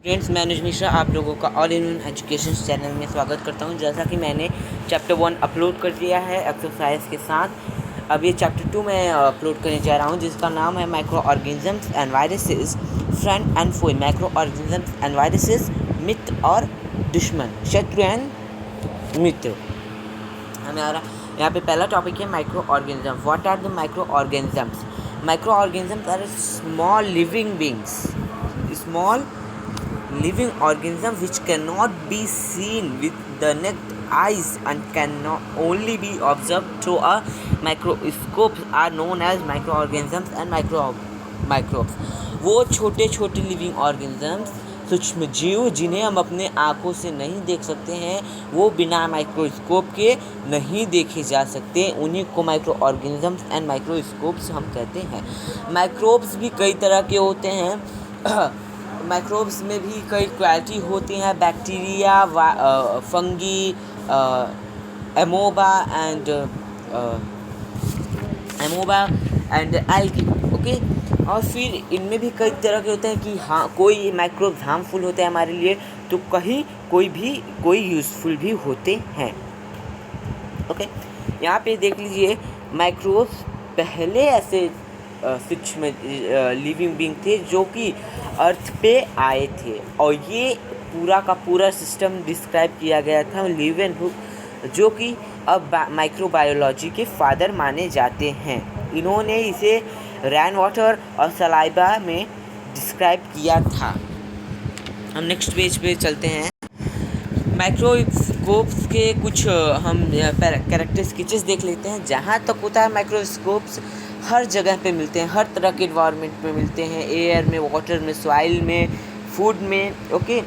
Friends, मैं अनुज मिश्रा आप लोगों का all in one education channel में स्वागत करता हूं। जैसा कि मैंने चैप्टर 1 अपलोड कर दिया है एक्सरसाइज के साथ। अब ये चैप्टर 2 मैं अपलोड करने जा रहा हूं, जिसका नाम है microorganisms and viruses, friend and foe. Microorganisms and viruses, मित्र और दुश्मन, शत्रु एंड मित्र। हमारा यहाँ पे पहला टॉपिक है micro organism. What are the micro organisms? Micro organisms are small living beings, small living organisms which cannot be seen with the naked eyes and can only be observed through a microscope are known as microorganisms and microbes। वो छोटे छोटे living organisms, सूक्ष्म जीव जिन्हें हम अपने आँखों से नहीं देख सकते हैं, वो बिना माइक्रोस्कोप के नहीं देखे जा सकते, उन्हीं को माइक्रो ऑर्गेनिजम्स एंड माइक्रोस्कोप्स हम कहते हैं। माइक्रोब्स भी कई तरह के होते हैं। माइक्रोब्स में भी कई क्वालिटी होती हैं, bacteria, fungi, amoeba and algae. Okay, और फिर इनमें भी कई तरह के होते हैं कि हाँ, कोई माइक्रोब्स हार्मफुल होते हैं हमारे लिए, तो कोई यूज़फुल भी होते हैं। ओके, यहाँ पे देख लीजिए, माइक्रोब्स पहले ऐसे सूक्ष्म लिविंग बींग थे जो कि अर्थ पे आए थे, और ये पूरा का पूरा सिस्टम डिस्क्राइब किया गया था लीवेनहुक, जो कि अब माइक्रोबायोलॉजी के फादर माने जाते हैं। इन्होंने इसे रेन वाटर और सलाइवा में डिस्क्राइब किया था। हम नेक्स्ट पेज पे चलते हैं। माइक्रोस्कोप्स के कुछ हम कैरेक्टर स्केचेस देख लेते हैं। जहाँ तक होता है, माइक्रोस्कोप्स हर जगह पे मिलते हैं, हर तरह के इन्वायरमेंट में मिलते हैं, एयर में, वाटर में, सॉइल में, फूड में। ओके,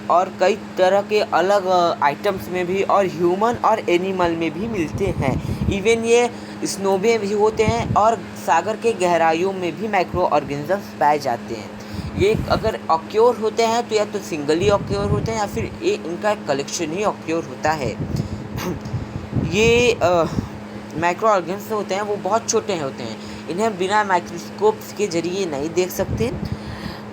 और कई तरह के अलग आइटम्स में भी, और ह्यूमन और एनिमल में भी मिलते हैं। इवन ये स्नो में भी होते हैं, और सागर के गहराइयों में भी माइक्रो ऑर्गेनिजम्स पाए जाते हैं। ये अगर ऑक्योर होते हैं तो या तो सिंगली ऑक्योर होते हैं, या फिर ये इनका कलेक्शन ही ऑक्योर होता है। ये माइक्रो ऑर्गेनिजम्स होते हैं वो बहुत छोटे होते हैं, इन्हें बिना माइक्रोस्कोप्स के जरिए नहीं देख सकते।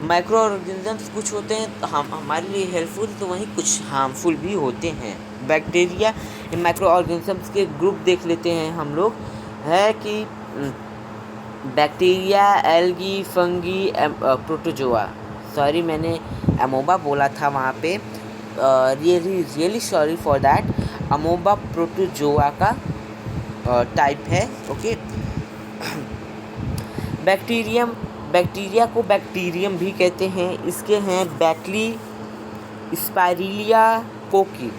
माइक्रो ऑर्गेनिजम्स कुछ होते हैं हम हमारे लिए हेल्पफुल, तो वहीं कुछ हार्मफुल भी होते हैं। बैक्टीरिया, माइक्रो ऑर्गेनिजम्स के ग्रुप देख लेते हैं हम लोग, है कि bacteria, algae, fungi, protozoa. Sorry, मैंने अमोबा बोला था वहाँ पे, really sorry for that. Amoeba protozoa का टाइप है। ओके, बैक्टीरिया को बैक्टीरियम भी कहते हैं। इसके हैं बैक्ली, स्पाइरिलिया, कोकी।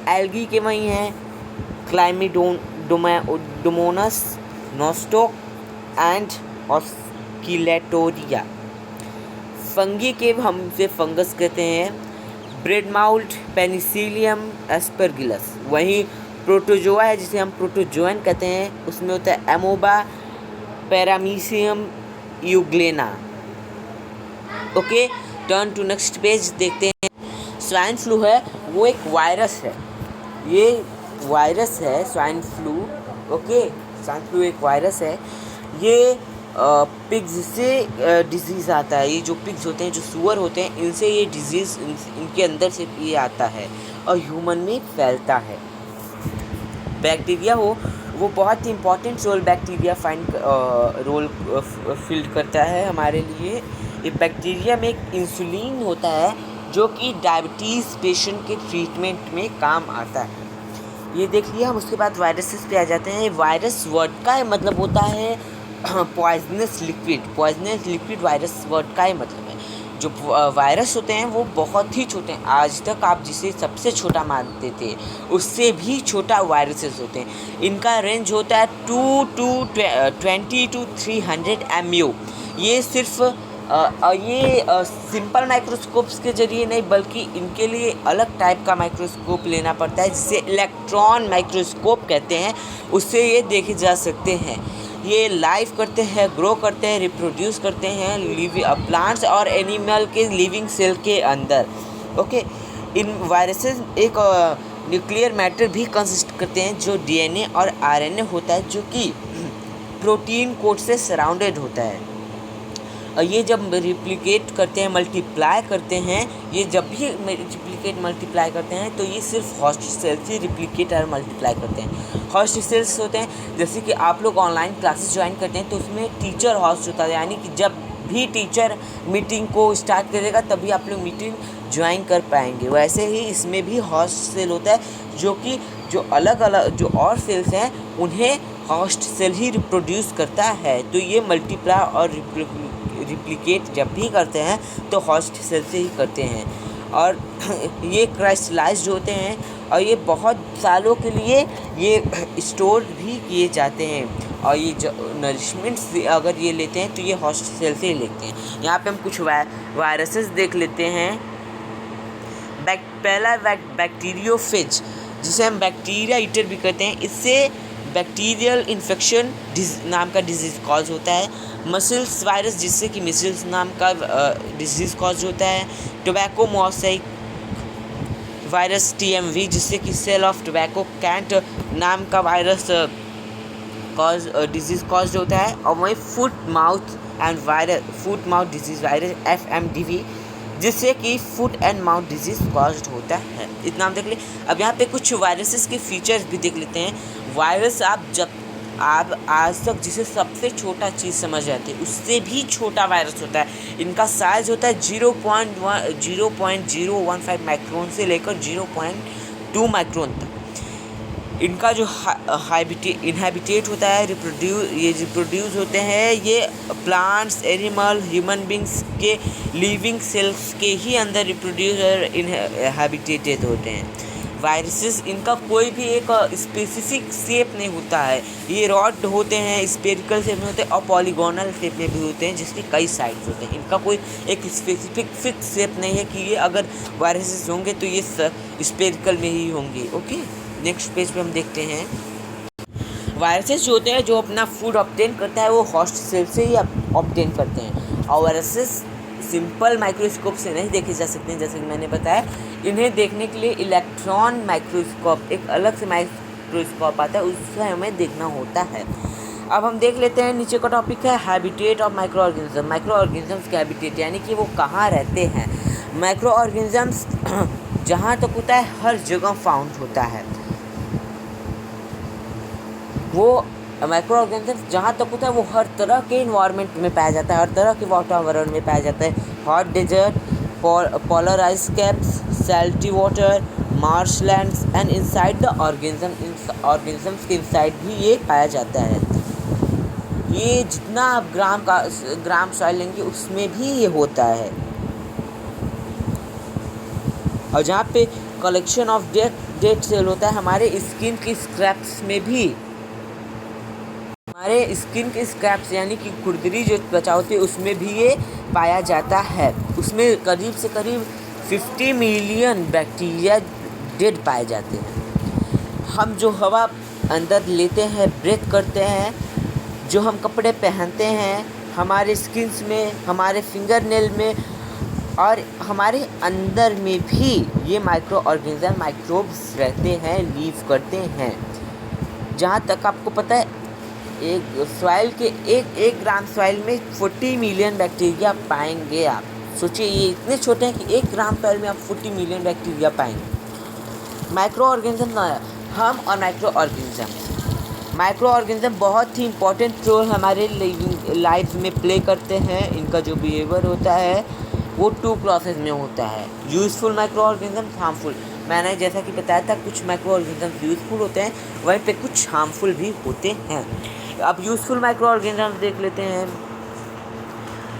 एल्गी के वही हैं Chlamydomonas, Nostoc and Oscillatoria. Fungi के हम से फंगस कहते हैं ब्रेड माउल्ट, पेनिसिलियम, एस्परगिलस। वहीं प्रोटोजोआ है जिसे हम प्रोटोजोएन कहते हैं, उसमें होता है amoeba, paramecium, euglena. Okay, turn to next page देखते हैं। स्वाइन फ्लू है, वो एक वायरस है। ये वायरस है swine flu. Okay, swine flu एक वायरस है। ये पिग्स से डिजीज़ आता है। ये जो पिग्स होते हैं, जो सूअर होते हैं, इनसे ये डिजीज़ इनके अंदर से ये आता है और ह्यूमन में फैलता है। बैक्टीरिया हो, वो बहुत ही इम्पॉर्टेंट रोल बैक्टीरिया रोल फील्ड करता है हमारे लिए। ये बैक्टीरिया में एक इंसुलिन होता है जो कि डायबिटीज़ पेशेंट के ट्रीटमेंट में काम आता है। ये देख लिया। हम उसके बाद वायरसेस पे आ जाते हैं। वायरस वर्ड का मतलब होता है पॉइजनस लिक्विड वायरस वर्ड का मतलब है। जो वायरस होते हैं वो बहुत ही छोटे हैं। आज तक आप जिसे सबसे छोटा मानते थे, उससे भी छोटा वायरसेस होते हैं। इनका रेंज होता है 20 to 300 MU। ये सिर्फ ये सिंपल माइक्रोस्कोप्स के जरिए नहीं, बल्कि इनके लिए अलग टाइप का माइक्रोस्कोप लेना पड़ता है, जिसे इलेक्ट्रॉन माइक्रोस्कोप कहते हैं। उससे ये देखे जा सकते हैं। ये लाइव करते हैं, ग्रो करते हैं, रिप्रोड्यूस करते हैं प्लांट्स और एनिमल के लिविंग सेल के अंदर। ओके, इन वायरसेस एक न्यूक्लियर मैटर भी कंसिस्ट करते हैं, जो DNA और RNA होता है, जो कि प्रोटीन कोट से सराउंडेड होता है। और ये जब रिप्लिकेट करते हैं, मल्टीप्लाई करते हैं, ये जब भी रिप्लिकेट मल्टीप्लाई करते हैं तो ये सिर्फ होस्ट सेल्स ही रिप्लिकेट और मल्टीप्लाई करते हैं। होस्ट सेल्स होते हैं जैसे कि आप लोग ऑनलाइन क्लासेस ज्वाइन करते हैं तो उसमें टीचर होस्ट होता है, यानी कि जब भी टीचर मीटिंग को स्टार्ट करेगा तभी आप लोग मीटिंग ज्वाइन कर पाएंगे। वैसे ही इसमें भी होस्ट सेल होता है जो कि जो अलग अलग जो और सेल्स हैं उन्हें होस्ट सेल ही रिप्रोड्यूस करता है। तो ये मल्टीप्लाई और रिप्लिकेट जब भी करते हैं तो होस्ट सेल से ही करते हैं और ये क्राइस्टलाइज्ड होते हैं और ये बहुत सालों के लिए ये स्टोर भी किए जाते हैं। और ये जो नरिशमेंट से अगर ये लेते हैं तो ये होस्ट सेल से ही लेते हैं। यहाँ पे हम कुछ वायरसेस देख लेते हैं। पहला बैक्टीरियोफेज, जिसे हम बैक्टीरिया ईटर भी कहते हैं, इससे बैक्टीरियल इन्फेक्शन नाम का डिजीज़ कॉज होता है। मसल्स वायरस, जिससे कि मिसल्स नाम का डिजीज़ कॉज होता है। टोबैको मोज़ेक वायरस TMV, जिससे कि सेल ऑफ टोबैको कैंट नाम का वायरस डिजीज़ कॉज होता है। और वहीं foot mouth disease virus FMDV, जिससे कि foot and mouth disease caused होता है। इतना हम देख ले। अब यहाँ पे कुछ वायरसेस के फीचर्स भी देख लेते हैं। वायरस आप आज तक जिसे सबसे छोटा चीज़ समझ रहे थे उससे भी छोटा वायरस होता है। इनका साइज़ होता है 0.015 माइक्रोन से लेकर 0.2 माइक्रोन तक। इनका जो इनहैबिटेट होता है, रिप्रोड्यूस होते हैं ये प्लांट्स, एनिमल, ह्यूमन बींग्स के लिविंग सेल्स के ही अंदर रिप्रोड्यूस और इनहैबिटेटेड होते हैं। वायरसेस, इनका कोई भी एक स्पेसिफिक शेप नहीं होता है। ये रॉड होते हैं, स्पेरिकल शेप में होते हैं और पॉलीगोनल शेप में भी होते हैं, जिसके कई साइड्स होते हैं। इनका कोई एक स्पेसिफिक फिक्स शेप नहीं है कि ये अगर वायरसेस होंगे तो ये स्पेरिकल में ही होंगे। ओके, नेक्स्ट पेज पे हम देखते हैं। वायरसेस जो होते हैं, जो अपना फूड ऑब्टेन करता है वो होस्ट सेल से ही ऑब्टेन करते हैं। और वायरसेस सिंपल माइक्रोस्कोप से नहीं देखे जा सकते हैं, जैसे कि मैंने बताया। इन्हें देखने के लिए इलेक्ट्रॉन माइक्रोस्कोप, एक अलग से माइक्रोस्कोप आता है, उससे हमें देखना होता है। अब हम देख लेते हैं, नीचे का टॉपिक है habitat of micro organism. Micro organisms के हैबिटेट, यानी कि वो कहाँ रहते हैं। माइक्रो ऑर्गेनिजम्स जहाँ तक होता है हर जगह फाउंड होता है। वो माइक्रो ऑर्गेनिज्म जहाँ तक होता है वो हर तरह के इन्वायरमेंट में पाया जाता है, हर तरह के वातावरण में पाया जाता है। Hot desert, polar ice caps, salty water, marshlands and inside the organisms के इनसाइड भी ये पाया जाता है। ये जितना आप ग्राम सॉइल लेंगे उसमें भी ये होता है। और जहाँ पे कलेक्शन ऑफ डेड सेल होता है, हमारे स्किन की स्क्रैप्स में भी, हमारे स्किन के स्क्रैप्स यानी कि खुरदरी जो त्वचा होती है उसमें भी ये पाया जाता है। उसमें करीब से करीब 50 मिलियन बैक्टीरिया डेड पाए जाते हैं। हम जो हवा अंदर लेते हैं, ब्रेथ करते हैं, जो हम कपड़े पहनते हैं, हमारे स्किन्स में, हमारे फिंगर नेल में और हमारे अंदर में भी ये माइक्रो ऑर्गेनिज्म, माइक्रोब्स रहते हैं, लीव करते हैं। जहाँ तक आपको पता है, एक सॉइल के एक ग्राम सॉइल में 40 मिलियन बैक्टीरिया पाएंगे आप। सोचिए, ये इतने छोटे हैं कि 1 ग्राम सॉइल में आप 40 मिलियन बैक्टीरिया पाएंगे। माइक्रो ऑर्गेनिज्म, हम और माइक्रो ऑर्गेनिज्म बहुत ही इंपॉर्टेंट रोल हमारे लाइफ में प्ले करते हैं। इनका जो बिहेवियर होता है वो 2 प्रोसेस में होता है, यूज़फुल माइक्रो ऑर्गेनिज्म, हार्मफुल। मैंने जैसा कि बताया था, कुछ माइक्रो ऑर्गेनिज्म यूज़फुल होते हैं, वहीं पे कुछ हार्मफुल भी होते हैं। अब यूज़फुल माइक्रो ऑर्गेनिज्म देख लेते हैं।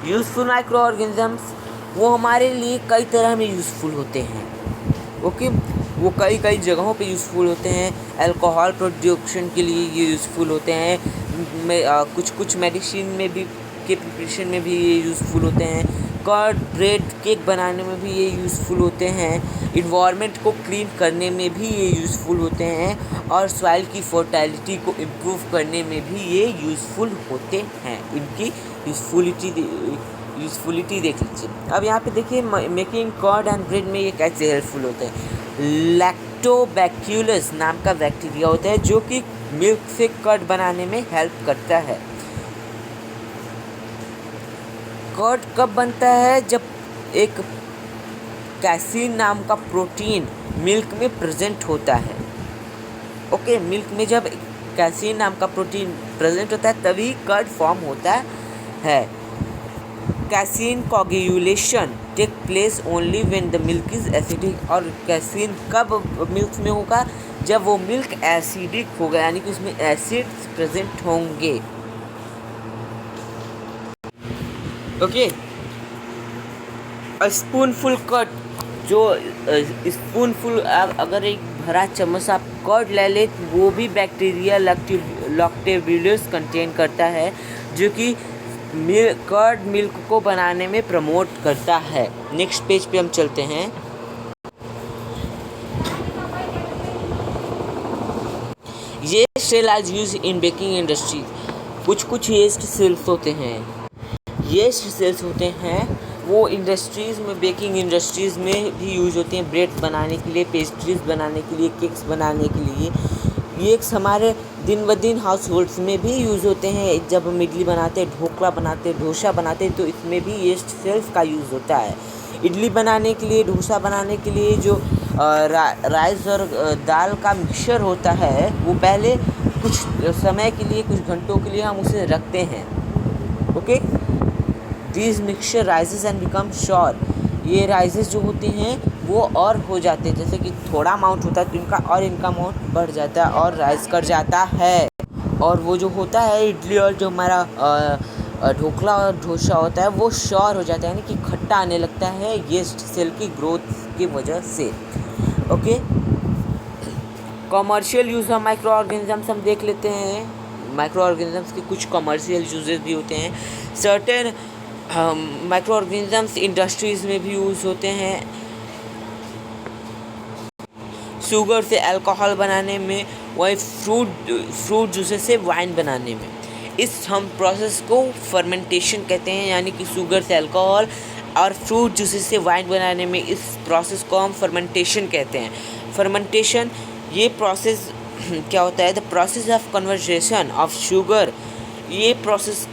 यूज़फुल माइक्रो ऑर्गेनिजम्स वो हमारे लिए कई तरह में यूज़फुल होते हैं। ओके, वो कई जगहों पे यूज़फुल होते हैं। अल्कोहल प्रोडक्शन के लिए ये यूज़फुल होते हैं। कुछ मेडिसिन में भी के प्रिपरेशन में भी ये यूज़फुल होते हैं। कर्ड, ब्रेड, केक बनाने में भी ये यूज़फुल होते हैं। इन्वायरमेंट को क्लीन करने में भी ये यूज़फुल होते हैं। और सॉइल की फर्टिलिटी को इम्प्रूव करने में भी ये यूज़फुल होते हैं। इनकी यूज़फुलिटी देख लीजिए। अब यहाँ पे देखिए, मेकिंग कर्ड एंड ब्रेड में ये कैसे हेल्पफुल होते हैं। लैक्टोबैक्यूलस नाम का बैक्टीरिया होता है जो कि मिल्क से कर्ड बनाने में हेल्प करता है। कर्ड कब बनता है? जब एक कैसीन नाम का प्रोटीन मिल्क में प्रेजेंट होता है। ओके, मिल्क में जब कैसीन नाम का प्रोटीन प्रेजेंट होता है तभी कर्ड फॉर्म होता है। Casein coagulation take place only when the milk is acidic. और कैसीन कब मिल्क में होगा? जब वो मिल्क एसिडिक होगा, यानी कि उसमें एसिड्स प्रेजेंट होंगे। ओके, स्पूनफुल कर्ड, जो स्पूनफुल, अगर एक भरा चम्मच आप कर्ड ले ले, वो भी बैक्टीरिया लैक्टोबैसिलस कंटेन करता है, जो कि कर्ड मिल्क को बनाने में प्रमोट करता है। नेक्स्ट पेज पे हम चलते हैं। ये cell are use in baking industries. कुछ येस्ट सेल्स होते हैं, येस्ट सेल्स होते हैं, वो इंडस्ट्रीज़ में, बेकिंग इंडस्ट्रीज़ में भी यूज होते हैं, ब्रेड बनाने के लिए, पेस्ट्रीज बनाने के लिए, केक्स बनाने के लिए। ये हमारे दिन ब दिन हाउस होल्ड्स में भी यूज़ होते हैं। जब हम इडली बनाते, ढोकला बनाते, डोसा बनाते, तो इसमें भी येस्ट सेल्स का यूज़ होता है। इडली बनाने के लिए, डोसा बनाने के लिए जो राइस और दाल का मिक्सचर होता है, वो पहले कुछ समय के लिए, कुछ घंटों के लिए हम उसे रखते हैं। Okay, this mixture rises and become sure. ये राइजेस जो होते हैं वो और हो जाते हैं, जैसे कि थोड़ा अमाउंट होता है तो इनका अमाउंट बढ़ जाता है और राइज कर जाता है। और वो जो होता है इडली और जो हमारा ढोकला और डोसा होता है, वो श्योर हो जाता है, यानी कि खट्टा आने लगता है येस्ट सेल की ग्रोथ की वजह से। Okay, commercial use of micro organisms हम देख लेते हैं। माइक्रो ऑर्गेनिजम्स के कुछ कमर्शियल यूजेस भी होते हैं। सर्टेन माइक्रो ऑर्गेनिजम्स इंडस्ट्रीज़ में भी यूज़ होते हैं, शुगर से अल्कोहल बनाने में, वही फ्रूट जूसेस से वाइन बनाने में। इस हम प्रोसेस को फर्मेंटेशन कहते हैं, यानी कि शुगर से अल्कोहल और फ्रूट जूसेस से वाइन बनाने में इस प्रोसेस को हम फर्मेंटेशन कहते हैं। फर्मेंटेशन ये प्रोसेस क्या होता है? The process of conversation of sugar. ये प्रोसेस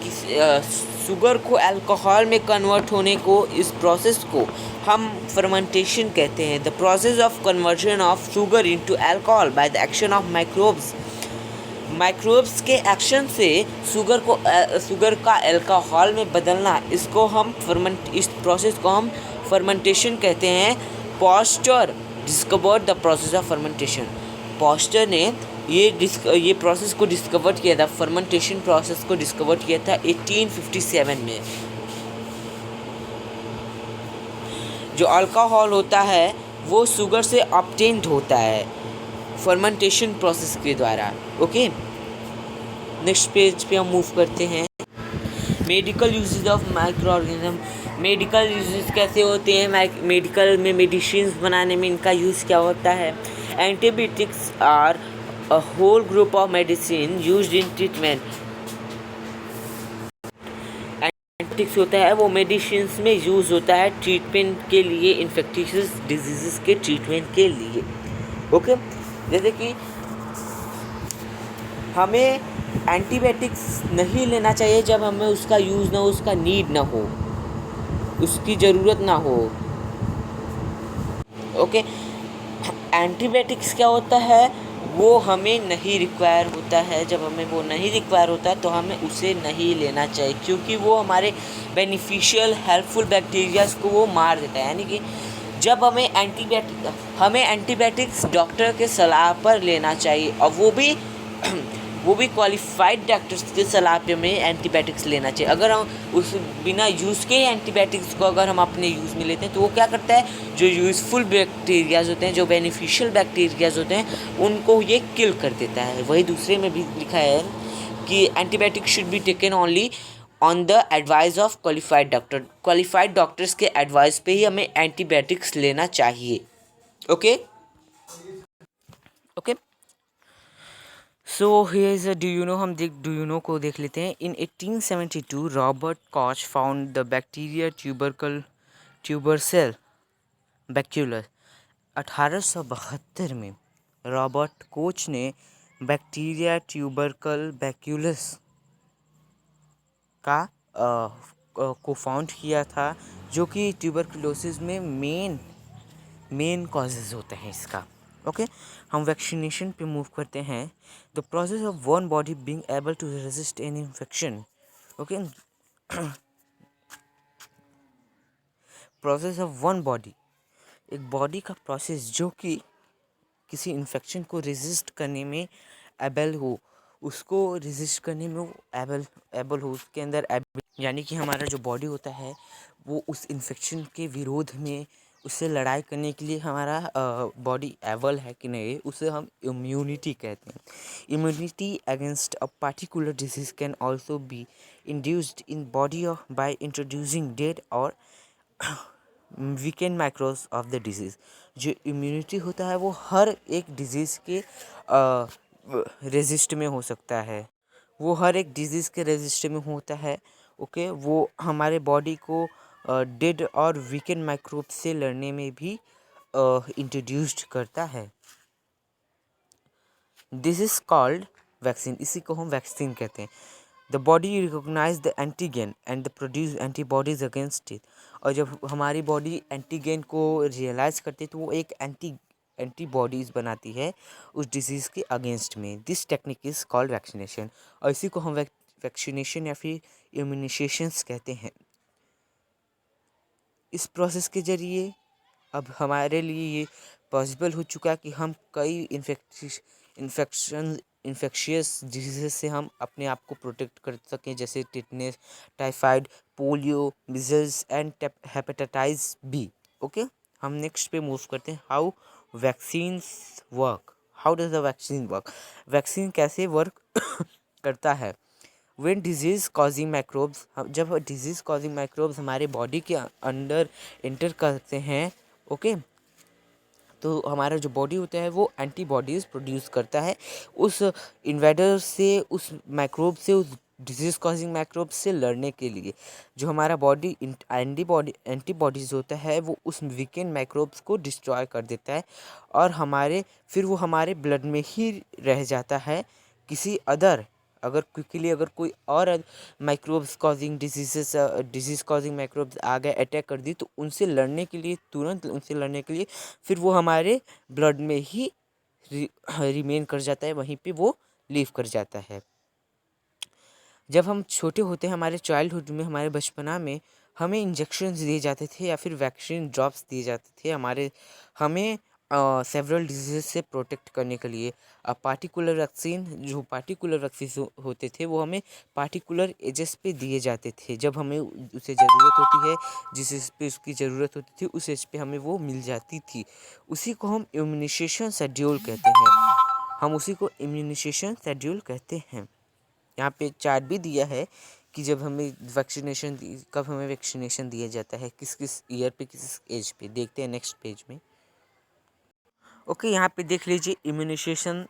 शुगर को अल्कोहल में कन्वर्ट होने को, इस प्रोसेस को हम फर्मेंटेशन कहते हैं। The process of conversion of sugar into alcohol by the action of microbes. Microbes के एक्शन से शुगर का अल्कोहल में बदलना, इस प्रोसेस को हम फर्मेंटेशन कहते हैं। Pasteur discovered the process of fermentation. Pasteur ने ये प्रोसेस को डिस्कवर किया था, फर्मेंटेशन प्रोसेस को डिस्कवर किया था 1857 में। जो अल्कोहल होता है वो शुगर से ऑब्टेन्ड होता है फर्मेंटेशन प्रोसेस के द्वारा। ओके, नेक्स्ट पेज पे हम मूव करते हैं। Medical uses of micro organism. Medical uses कैसे होते हैं? मेडिकल में मेडिसिन बनाने में इनका यूज़ क्या होता है? Antibiotics are a whole group of medicine used in treatment. Antibiotics होता है वो मेडिसिन में यूज़ होता है ट्रीटमेंट के लिए, इन्फेक्टियस डिजीज़ के ट्रीटमेंट के लिए। ओके, जैसे कि हमें एंटीबायोटिक्स नहीं लेना चाहिए जब हमें उसका यूज़ ना हो, उसका नीड ना हो, उसकी ज़रूरत ना हो। ओके, एंटीबायोटिक्स क्या होता है? वो हमें नहीं रिक्वायर होता है। जब हमें वो नहीं रिक्वायर होता तो हमें उसे नहीं लेना चाहिए, क्योंकि वो हमारे बेनिफिशियल हेल्पफुल बैक्टीरियाज को वो मार देता है। यानी कि जब हमें एंटीबायोटिक्स डॉक्टर के सलाह पर लेना चाहिए, और वो भी क्वालिफाइड डॉक्टर्स के सलाह पे हमें एंटीबायोटिक्स लेना चाहिए। अगर हम उस बिना यूज़ के एंटीबायोटिक्स को अगर हम अपने यूज़ में लेते हैं तो वो क्या करता है? जो यूज़फुल बैक्टीरियाज होते हैं, जो बेनिफिशियल बैक्टीरियाज होते हैं, उनको ये किल कर देता है। वही दूसरे में भी लिखा है कि antibiotic should be taken only on the advice of qualified doctor. Qualified doctors के एडवाइस पे ही हमें एंटीबायोटिक्स लेना चाहिए। Okay okay, so here is do you know. हम डू यू नो को देख लेते हैं। In 1872 Robert Koch found the bacteria tubercle bacillus. 1872 में रॉबर्ट कोच ने बैक्टीरिया ट्यूबरकल बैक्यूलस का को फाउंड किया था, जो कि ट्यूबरकुलोसिस में मेन कॉजेज़ होते हैं इसका। ओके, हम वैक्सीनेशन पे मूव करते हैं। The process of one body being able to resist any infection. Okay, process of one body, एक बॉडी का प्रोसेस जो कि किसी इन्फेक्शन को रेजिस्ट करने में एबल हो, उसको रेजिस्ट करने में वो एबल हो, उसके अंदर यानी कि हमारा जो बॉडी होता है वो उस इन्फेक्शन के विरोध में, उससे लड़ाई करने के लिए हमारा बॉडी एबल है कि नहीं, उसे हम इम्यूनिटी कहते हैं। Immunity against a particular disease can also be induced in body of by introducing dead or weakened microbes of the disease. जो इम्यूनिटी होता है वो हर एक डिजीज़ के रेजिस्ट में हो सकता है, वो हर एक डिजीज़ के रेजिस्ट में होता है। ओके, वो हमारे बॉडी को डेड और वीकेंड माइक्रोब से लड़ने में भी इंट्रोड्यूस्ड करता है। दिस इज कॉल्ड वैक्सीन, इसी को हम वैक्सीन कहते हैं। The body recognise the antigen and the produce antibodies against it. और जब हमारी बॉडी एंटीगेन को रियलाइज करती है तो वो एक एंटीबॉडीज बनाती है उस डिजीज़ के अगेंस्ट में। This technique is called vaccination, और इसी को हम वैक्सीनेशन या फिर इम्यूनाइजेशंस कहते हैं। इस प्रोसेस के ज़रिए अब हमारे लिए ये पॉसिबल हो चुका कि हम कई इन्फेक्शियस डिजीज़ से हम अपने आप को प्रोटेक्ट कर सकें, जैसे tetanus, typhoid, polio, measles and hepatitis B. Okay, हम नेक्स्ट पे मूव करते हैं। How vaccines work, how does the vaccine work, vaccine कैसे वर्क करता है। वेन डिजीज़ कॉजिंग माइक्रोब्स, जब डिजीज़ कॉजिंग माइक्रोब्स हमारे बॉडी के अंदर इंटर करते हैं, ओके, तो हमारा जो बॉडी होता है वो एंटीबॉडीज़ प्रोड्यूस करता है उस इन्वेडर से, उस माइक्रोब से, उस डिजीज़ कॉजिंग माइक्रोब से लड़ने के लिए। जो हमारा बॉडी एंटीबॉडीज़ होता है वो उस वीकेंड माइक्रोब्स को डिस्ट्रॉय कर देता है, और फिर वो हमारे ब्लड में ही रह जाता है। किसी अगर कोई और microbes causing disease causing microbes आ गए, अटैक कर दी, तो उनसे लड़ने के लिए, तुरंत उनसे लड़ने के लिए फिर वो हमारे ब्लड में ही रिमेन कर जाता है, वहीं पे वो लीव कर जाता है। जब हम छोटे होते हैं, हमारे चाइल्डहुड में, हमारे बचपना में हमें इंजेक्शंस दिए जाते थे या फिर वैक्सीन ड्रॉप्स दिए जाते थे हमें सेवरल डिजीज़ से प्रोटेक्ट करने के लिए। पार्टिकुलर वैक्सीन होते थे वो हमें पार्टिकुलर एजेस पे दिए जाते थे, जब हमें उसे ज़रूरत होती है, जिस एज पे उसकी ज़रूरत होती थी उस एज पे हमें वो मिल जाती थी। उसी को हम इम्यूनाइजेशन शेड्यूल कहते हैं, यहाँ पे चार्ट भी दिया है कि कब हमें वैक्सीनेशन दिया जाता है, किस किस ईयर पे, किस एज पे। देखते हैं नेक्स्ट पेज में। ओके, यहाँ पे देख लीजिए, इम्यूनाइजेशन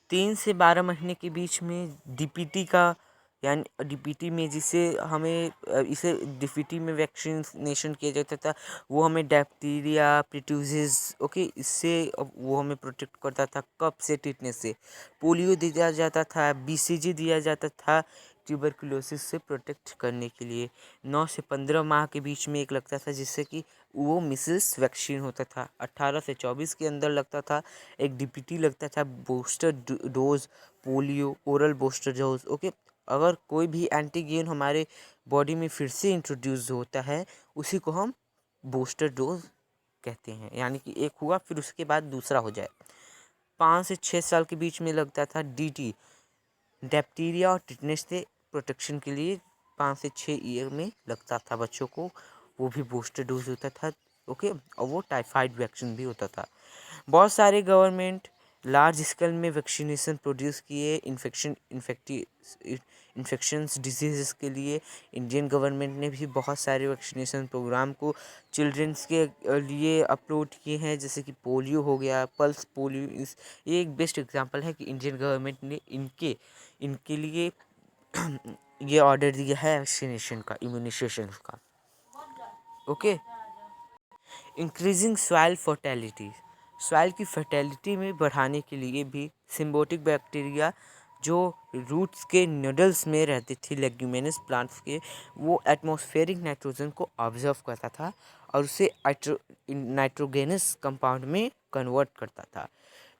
3 से 12 महीने के बीच में डीपीटी का, यानी डीपीटी में इसे डीपीटी में वैक्सीनेशन किया जाता था। वो हमें डिप्थीरिया, परटूसिस, ओके, इससे वो हमें प्रोटेक्ट करता था। कफ से, टिटनेस से। पोलियो दिया जाता था, बीसीजी दिया जाता था ट्यूबरकुलोसिस से प्रोटेक्ट करने के लिए। 9 से 15 माह के बीच में एक लगता था, जिससे कि वो मिसल्स वैक्सीन होता था। 18 से 24 के अंदर लगता था एक डीपीटी लगता था, booster dose polio, oral booster dose. Okay, अगर कोई भी एंटीजन हमारे बॉडी में फिर से इंट्रोड्यूस होता है, उसी को हम बूस्टर डोज कहते हैं, यानी कि एक हुआ फिर उसके बाद दूसरा हो जाए। 5 से 6 साल के बीच में लगता था डीटी, डिप्थीरिया और टिटनेस से प्रोटेक्शन के लिए 5 से 6 ईयर में लगता था बच्चों को, वो भी बूस्टर डोज होता था। ओके, और वो टाइफाइड वैक्सीन भी होता था। बहुत सारे गवर्नमेंट लार्ज स्केल में वैक्सीनेशन प्रोड्यूस किए इन्फेक्शंस डिजीज़ के लिए। इंडियन गवर्नमेंट ने भी बहुत सारे वैक्सीनेशन प्रोग्राम को चिल्ड्रंस के लिए अपलोड किए हैं, जैसे कि पोलियो हो गया, पल्स पोलियो। ये एक बेस्ट एग्जांपल है कि इंडियन गवर्नमेंट ने इनके लिए ये ऑर्डर दिया है वैक्सीनेशन का, इम्यूनाइजेशन का। Okay, increasing soil fertility, soil की फर्टिलिटी में बढ़ाने के लिए भी सिम्बायोटिक बैक्टीरिया जो रूट्स के नोडल्स में रहते थे लेग्यूमिनस प्लांट्स के, वो एटमॉस्फेरिक नाइट्रोजन को ऑब्जर्व करता था और उसे नाइट्रोगेनस कंपाउंड में कन्वर्ट करता था।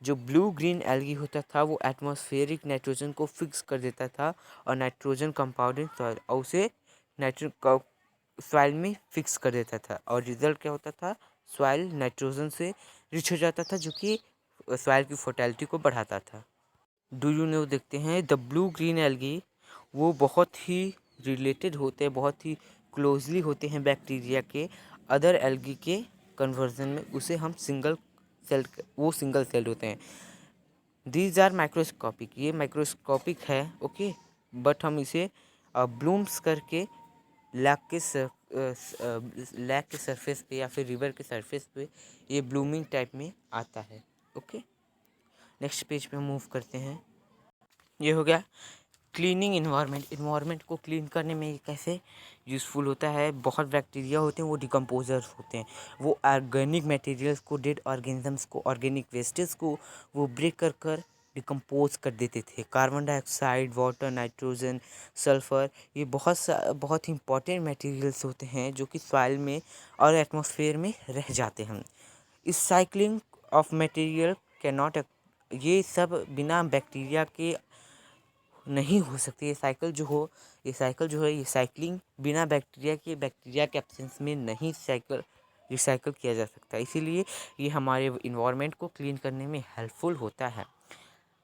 जो ब्लू ग्रीन एल्गी होता था वो एटमॉस्फेरिक नाइट्रोजन को फिक्स कर देता था और नाइट्रोजन कंपाउंड सॉइल और उसे नाइट्रो सॉइल में फिक्स कर देता था, और रिजल्ट क्या होता था, सॉइल नाइट्रोजन से रिच हो जाता था, जो कि सॉइल की फर्टिलिटी को बढ़ाता था। डू यू नो, देखते हैं द ब्लू ग्रीन एल्गी, वो बहुत ही रिलेटेड होते हैं, बहुत ही क्लोजली होते हैं बैक्टीरिया के अदर एल्गी के कन्वर्जन में। उसे हम सिंगल सेल, वो सिंगल सेल होते हैं। दीज आर माइक्रोस्कोपिक, ये माइक्रोस्कोपिक है, ओके, बट हम इसे ब्लूम्स करके लैक के सरफेस पे या फिर रिवर के सरफेस पे ये ब्लूमिंग टाइप में आता है, ओके। नेक्स्ट पेज पे हम मूव करते हैं। ये हो गया क्लीनिंग इन्वायरमेंट। इन्वायरमेंट को क्लीन करने में ये कैसे यूज़फुल होता है। बहुत बैक्टीरिया होते हैं, वो डिकम्पोजर्स होते हैं, वो ऑर्गेनिक मटेरियल्स को, डेड ऑर्गेनिजम्स को, ऑर्गेनिक वेस्टेज को वो ब्रेक कर कर डिकम्पोज कर देते थे। Carbon dioxide, water, nitrogen, sulphur, ये बहुत ही इंपॉर्टेंट मटेरियल्स होते हैं जो कि सॉइल में और एटमॉस्फेयर में रह जाते हैं। इस cycling of material can not, ये सब बिना बैक्टीरिया के नहीं हो सकती। ये साइकिल जो है, ये साइक्लिंग बिना बैक्टीरिया के एब्सेंस में नहीं रिसाइकल किया जा सकता। इसीलिए ये हमारे इन्वायरमेंट को क्लीन करने में हेल्पफुल होता है।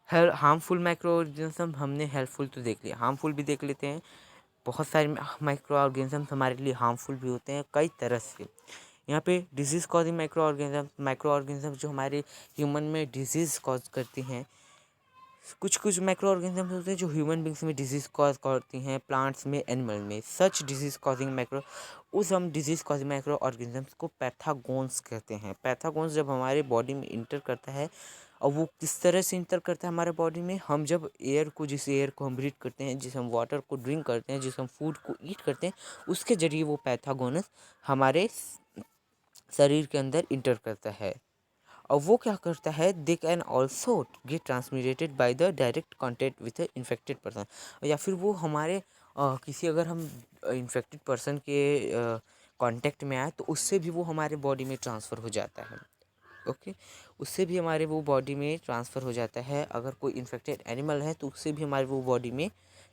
हार्मफुल माइक्रो ऑर्गेनिज्म हमने हेल्पफुल तो देख लिया, हार्मफुल भी देख लेते हैं। बहुत सारे माइक्रो ऑर्गेनिज्म हमारे लिए हार्मफुल भी होते हैं कई तरह से। यहाँ पे डिजीज़ कॉजिंग माइक्रो ऑर्गेनिज्म जो हमारे ह्यूमन में डिजीज़ कॉज करती हैं। कुछ माइक्रो ऑर्गेनिजम्स होते हैं जो ह्यूमन बींग्स में डिजीज़ कॉज करती हैं, प्लांट्स में, एनिमल में। सच डिजीज़ कॉजिंग माइक्रो ऑर्गेनिजम्स को पैथागोन्स कहते हैं। पैथागोन्स जब हमारे बॉडी में इंटर करता है, और वो किस तरह से इंटर करता है हमारे बॉडी में, हम जब जिस एयर को हम ब्रीथ करते हैं, जिस हम वाटर को ड्रिंक करते हैं, जिस हम फूड को ईट करते हैं, उसके जरिए वो पैथागोनस हमारे शरीर के अंदर इंटर करता है। और वो क्या करता है, they can also get transmitted by the direct contact with infected person, या फिर वो हमारे किसी, अगर हम इन्फेक्टेड पर्सन के कांटेक्ट में आए तो उससे भी वो हमारे बॉडी में ट्रांसफ़र हो जाता है, ओके। उससे भी हमारे वो बॉडी में ट्रांसफ़र हो जाता है। अगर कोई इन्फेक्टेड एनिमल है तो उससे भी हमारे वो बॉडी में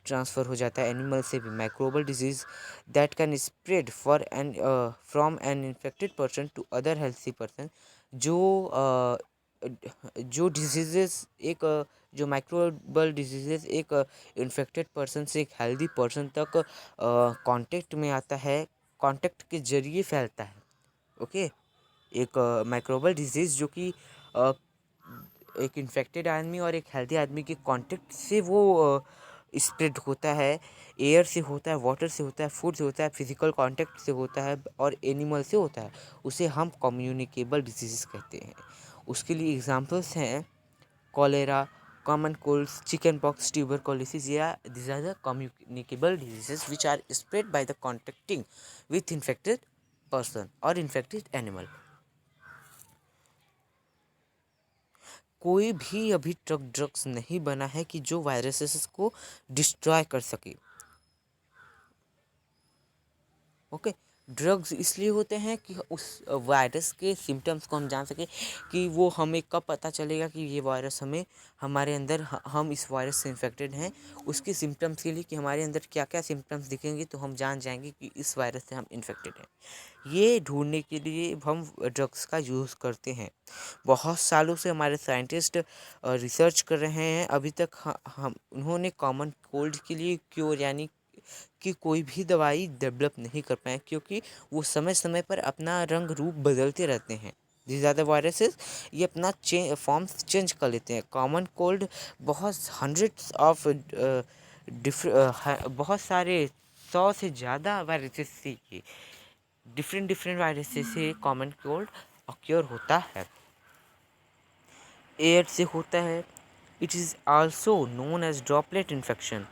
ट्रांसफ़र हो जाता है। एनिमल से भी microbial disease that can spread from an infected person to other healthy person. जो जो डिजीज़ेस एक जो माइक्रोबल डिजीज़ेस एक इन्फेक्टेड पर्सन से एक हेल्दी पर्सन तक कांटेक्ट में आता है, कांटेक्ट के जरिए फैलता है, ओके। एक माइक्रोबल डिजीज़ जो कि एक इन्फेक्टेड आदमी और एक हेल्दी आदमी के कांटेक्ट से वो स्प्रेड होता है। एयर से होता है, वाटर से होता है, फूड से होता है, फिजिकल कांटेक्ट से होता है और एनिमल से होता है। उसे हम कम्युनिकेबल डिजीज़ कहते हैं। उसके लिए एग्जांपल्स हैं cholera, common colds, chicken pox, tuberculosis, या these are the communicable diseases which are spread by the contacting with infected person or infected animal. कोई भी अभी तक ड्रग्स नहीं बना है कि जो वायरसेस को डिस्ट्रॉय कर सके, ओके। ड्रग्स इसलिए होते हैं कि उस वायरस के सिम्टम्स को हम जान सकें, कि वो हमें कब पता चलेगा कि ये वायरस हमारे अंदर, हम इस वायरस से इन्फेक्टेड हैं। उसके सिम्टम्स के लिए, कि हमारे अंदर क्या क्या सिम्टम्स दिखेंगे तो हम जान जाएंगे कि इस वायरस से हम इन्फेक्टेड हैं। ये ढूंढने के लिए हम ड्रग्स का यूज़ करते हैं। बहुत सालों से हमारे साइंटिस्ट रिसर्च कर रहे हैं। अभी तक हम उन्होंने कॉमन कोल्ड के लिए क्योर यानी कि कोई भी दवाई डेवलप नहीं कर पाए, क्योंकि वो समय समय पर अपना रंग रूप बदलते रहते हैं। जिस ज़्यादा वायरसेस ये अपना फॉर्म्स चेंज कर लेते हैं। कॉमन कोल्ड बहुत हंड्रेड्स ऑफ बहुत सारे 100 से ज़्यादा वायरसेस से ये डिफरेंट वायरसेस से कॉमन कोल्ड ऑक्योर होता है। एयर से होता है। It is also known as droplet infection.